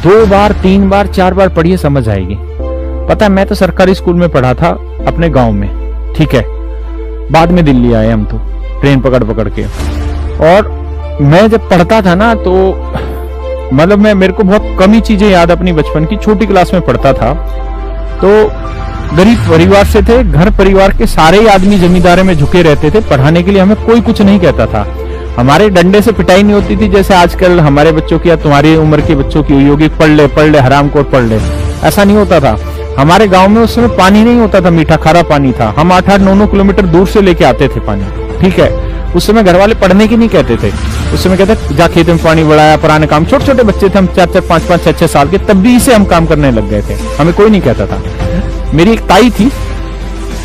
2 बार 3 बार 4 बार पढ़िए समझ आएगी। पता है, मैं तो सरकारी स्कूल में पढ़ा था अपने गांव में, ठीक है। बाद में दिल्ली आए हम तो ट्रेन पकड़ पकड़ के। और मैं जब पढ़ता था ना तो मतलब मेरे को बहुत कम ही चीजें याद अपनी बचपन की। छोटी क्लास में पढ़ता था तो गरीब परिवार से थे, घर परिवार के सारे ही आदमी जमींदारी में झुके रहते थे। पढ़ाने के लिए हमें कोई कुछ नहीं कहता था। हमारे डंडे से पिटाई नहीं होती थी जैसे आजकल हमारे बच्चों की या तुम्हारी उम्र के बच्चों की हुई होगी, पढ़ ले हरामखोर पढ़ ले। ऐसा नहीं होता था। हमारे गांव में उस समय पानी नहीं होता था, मीठा खारा पानी था। हम 8-8 9-9 किलोमीटर दूर से लेके आते थे पानी, ठीक है। उस समय घर वाले पढ़ने की नहीं कहते थे। उस समय कहते जा खेत में पानी बढ़ाया, पुराने काम। छोटे छोटे बच्चे थे हम, 4-4 5-5 6-6 साल के, तब भी से हम काम करने लग गए थे। हमें कोई नहीं कहता था। मेरी एक ताई थी,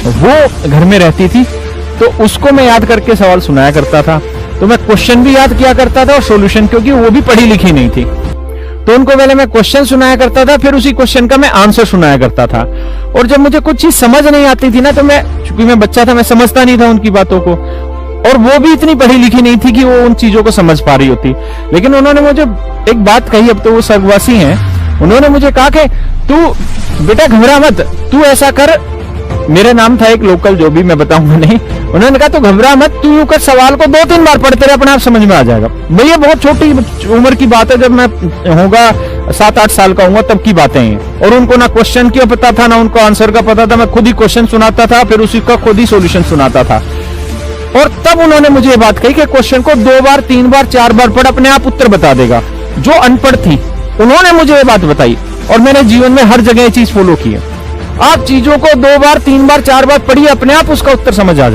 वो घर में रहती थी, तो उसको मैं याद करके सवाल सुनाया करता था। तो मैं क्वेश्चन भी याद किया करता था और सॉल्यूशन, क्योंकि वो भी पढ़ी लिखी नहीं थी। तो उनको पहले मैं क्वेश्चन सुनाया करता था, फिर उसी क्वेश्चन का मैं आंसर सुनाया करता था। और जब मुझे कुछ चीज समझ नहीं आती थी ना, तो चूंकि मैं बच्चा था, मैं समझता नहीं था उनकी बातों को। और वो भी इतनी पढ़ी लिखी नहीं थी कि वो उन चीजों को समझ पा रही होती। लेकिन उन्होंने मुझे एक बात कही, अब तो वो स्वर्गवासी हैं। उन्होंने मुझे कहा कि तू बेटा घबरा मत, तू ऐसा कर। मेरा नाम था एक लोकल, जो भी मैं बताऊंगा नहीं। उन्होंने कहा तू घबरा मत, तू यूं कर, सवाल को 2-3 बार पढ़ते रहे, अपने आप समझ में आ जाएगा। भैया बहुत छोटी उम्र की बात है, जब मैं होगा 7-8 साल का हूँ तब की बातें हैं। और उनको ना क्वेश्चन क्यों पता था, ना उनको आंसर का पता था। मैं खुद ही क्वेश्चन सुनाता था, फिर उसी का खुद ही सोल्यूशन सुनाता था। और तब उन्होंने मुझे ये बात कही कि क्वेश्चन को 2 बार 3 बार 4 बार पढ़, अपने आप उत्तर बता देगा। जो अनपढ़ थी उन्होंने मुझे ये बात बताई, और मैंने जीवन में हर जगह ये चीज फॉलो की है। आप चीजों को 2 बार 3 बार 4 बार पढ़िए, अपने आप उसका उत्तर समझ आ जाए।